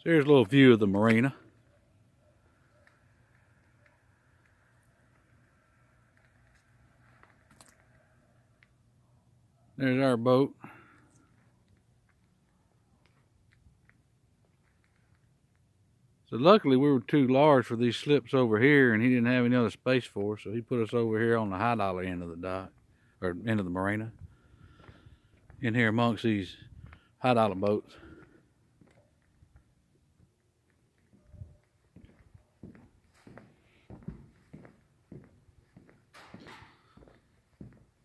So here's a little view of the marina. There's our boat. So luckily we were too large for these slips over here, and he didn't have any other space for us, so he put us over here on the high dollar end of the dock, or end of the marina. In here amongst these high dollar boats.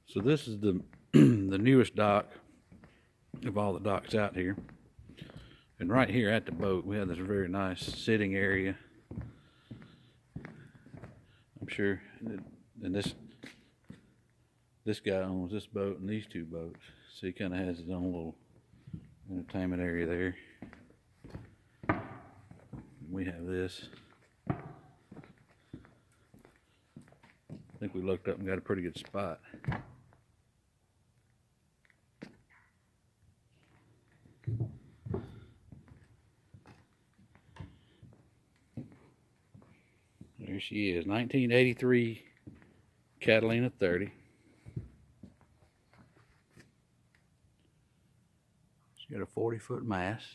So this is the the newest dock of all the docks out here. And right here at the boat, we have this very nice sitting area. I'm sure, and this guy owns this boat and these two boats, so he kind of has his own little entertainment area there. We have this. I think we looked up and got a pretty good spot. There she is, 1983 Catalina 30. She's got a 40-foot mast.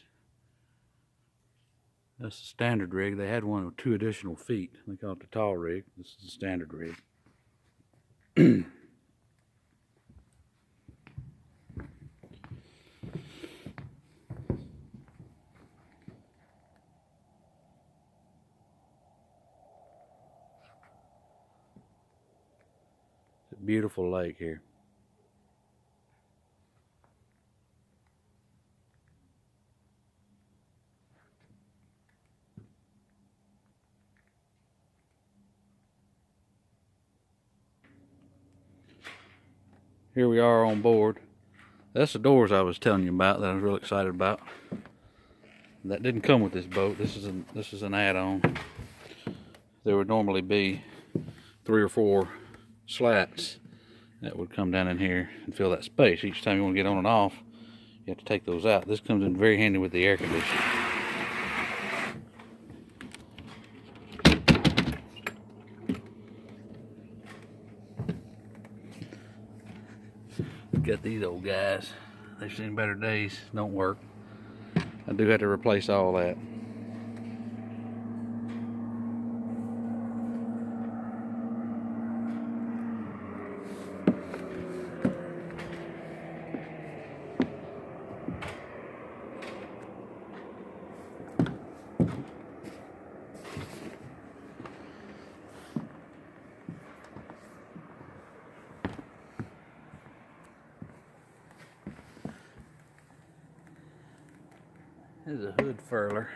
That's the standard rig. They had one with 2 additional feet. They call it the tall rig. This is the standard rig. It's a beautiful lake here. Here we are on board. That's the doors I was telling you about that I was really excited about. That didn't come with this boat. This is an add-on. There would normally be 3 or 4 slats that would come down in here and fill that space. Each time you want to get on and off, you have to take those out. This comes in very handy with the air conditioning. Got these old guys. They've seen better days. Don't work. I do have to replace all that. This is a hood furler.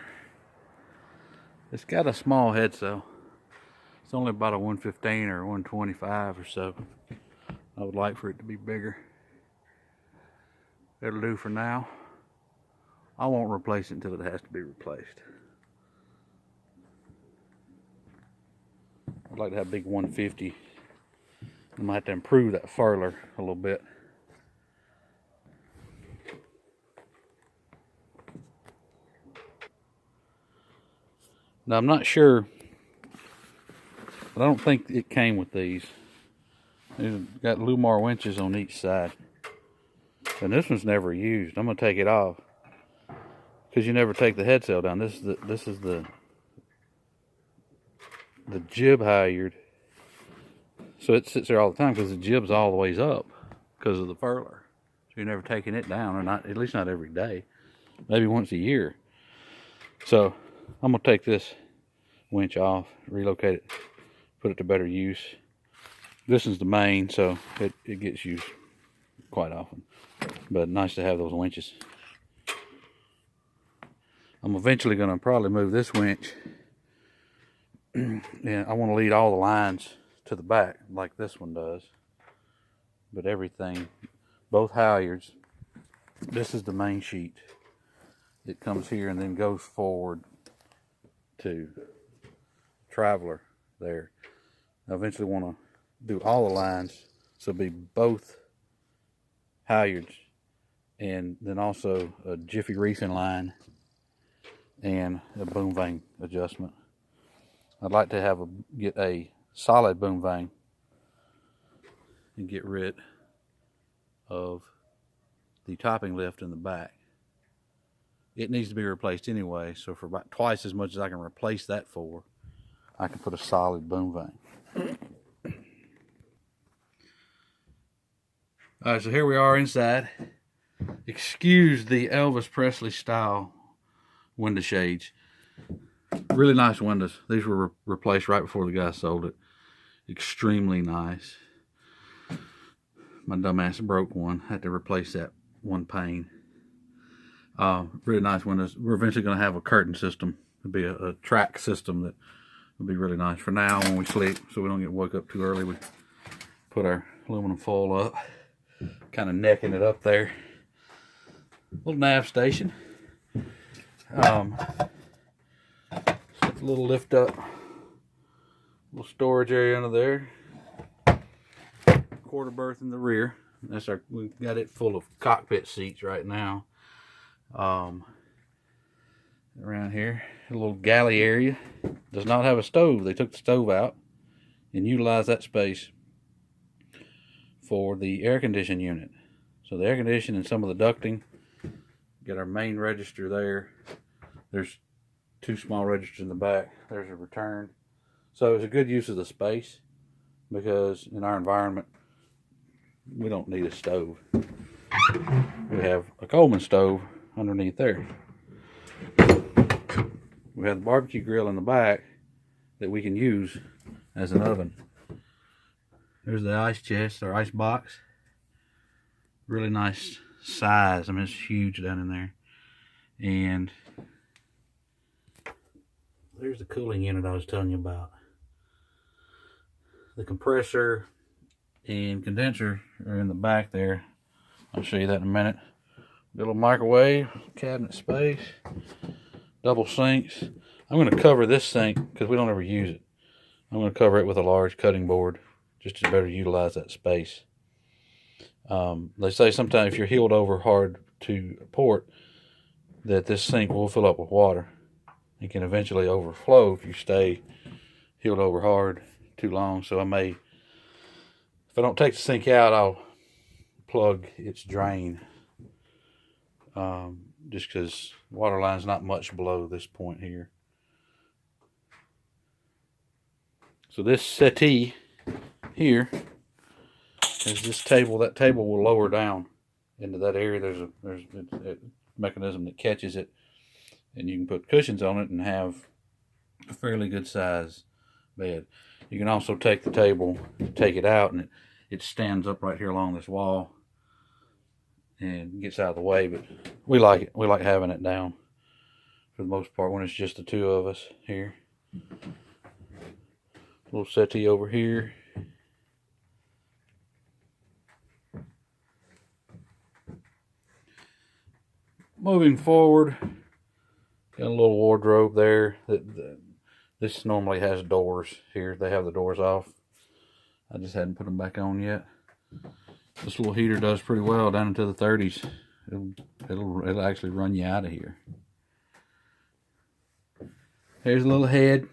It's got a small head sail. It's only about a 115 or 125 or so. I would like for it to be bigger. It'll do for now. I won't replace it until it has to be replaced. I'd like to have a big 150. I might have to improve that furler a little bit. Now I'm not sure, but I don't think it came with these. It's got Lumar winches on each side. And this one's never used. I'm gonna take it off because you never take the head sail down. This is the Jib Halyard. So it sits there all the time because the jib's all the ways up because of the furler. So you're never taking it down, or not, at least not every day. Maybe once a year. So I'm gonna take this winch off, relocate it, put it to better use. This is the main, so it gets used quite often. But nice to have those winches. I'm eventually gonna probably move this winch. Yeah, I want to lead all the lines to the back like this one does. But everything, both halyards, this is the main sheet. It comes here and then goes forward to Traveler there. I eventually want to do all the lines, so it'll be both halyards and then also a Jiffy reefing line and a boom vane adjustment. I'd like to get a solid boom vane and get rid of the topping lift in the back. It needs to be replaced anyway, so for about twice as much as I can replace that for, I can put a solid boom vane. Alright, so here we are inside. Excuse the Elvis Presley style window shades. Really nice windows. These were replaced right before the guy sold it. Extremely nice. My dumbass broke one. Had to replace that one pane. Really nice windows. We're eventually going to have a curtain system. It'll be a track system that will be really nice. For now, when we sleep, so we don't get woke up too early, we put our aluminum foil up, kind of necking it up there. Little nav station. A little lift up, little storage area under there. Quarter berth in the rear. We've got it full of cockpit seats right now. Around here, a little galley area. Does not have a stove. They took the stove out and utilized that space for the air conditioning unit. So the air conditioning and some of the ducting. Get our main register there. There's 2 small registers in the back. There's a return. So it's a good use of the space, because in our environment, we don't need a stove. We have a Coleman stove underneath there. We have the barbecue grill in the back that we can use as an oven. There's the ice chest or ice box. Really nice size. I mean, it's huge down in there. And there's the cooling unit I was telling you about. The compressor and condenser are in the back there. I'll show you that in a minute. Little microwave, cabinet space, double sinks. I'm going to cover this sink because we don't ever use it. I'm going to cover it with a large cutting board just to better utilize that space. They say sometimes if you're heeled over hard to port, that this sink will fill up with water. It can eventually overflow if you stay heeled over hard too long. So if I don't take the sink out, I'll plug its drain. Just because water line's not much below this point here. So this settee here is this table. That table will lower down into that area. There's a mechanism that catches it, and you can put cushions on it and have a fairly good size bed. You can also take the table, take it out, and it stands up right here along this wall and gets out of the way. But we like it. We like having it down for the most part when it's just the 2 of us here. Little settee over here. Moving forward, got a little wardrobe there. This normally has doors here. They have the doors off. I just hadn't put them back on yet. This little heater does pretty well down into the 30s. It'll actually run you out of here. Here's a little head.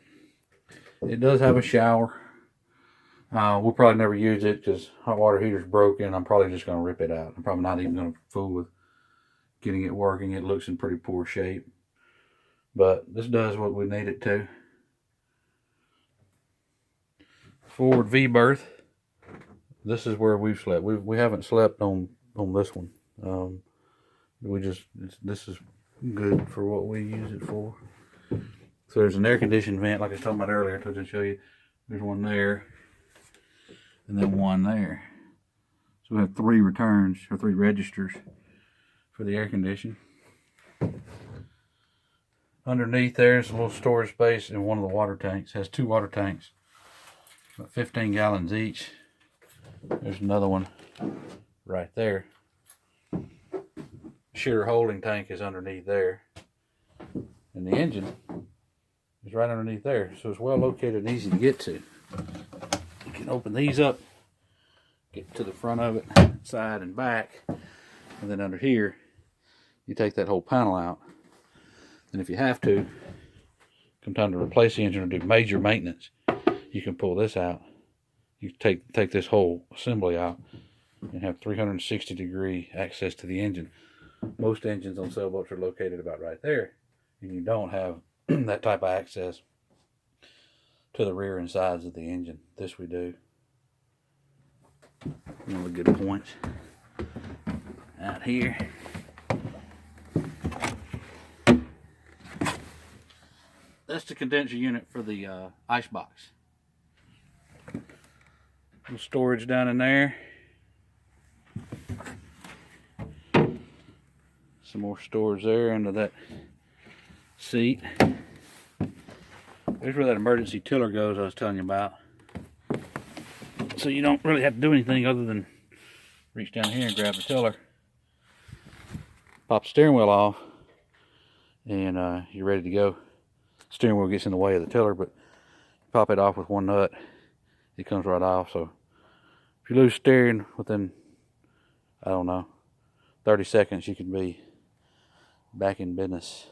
It does have a shower. We'll probably never use it because hot water heater's broken. I'm probably just going to rip it out. I'm probably not even going to fool with getting it working. It looks in pretty poor shape. But this does what we need it to. Forward V berth. This is where we've slept. We haven't slept on this one. This is good for what we use it for. So there's an air conditioning vent, like I was talking about earlier. I told you to show you. There's one there, and then one there. So we have 3 returns or 3 registers for the air conditioning. Underneath there's a little storage space in one of the water tanks. It has 2 water tanks, about 15 gallons each. There's another one right there. Shear holding tank is underneath there. And the engine is right underneath there. So it's well located and easy to get to. You can open these up, get to the front of it, side and back. And then under here, you take that whole panel out. And if you have to, come time to replace the engine or do major maintenance, you can pull this out. You take this whole assembly out and have 360-degree access to the engine. Most engines on sailboats are located about right there, and you don't have that type of access to the rear and sides of the engine. This we do. One of the good points out here. That's the condenser unit for the ice box. Little storage down in there. Some more storage there under that seat. There's where that emergency tiller goes I was telling you about. So you don't really have to do anything other than reach down here and grab the tiller. Pop the steering wheel off and you're ready to go. Steering wheel gets in the way of the tiller, but pop it off with one nut, it comes right off. So if you lose steering within, I don't know, 30 seconds, you can be back in business.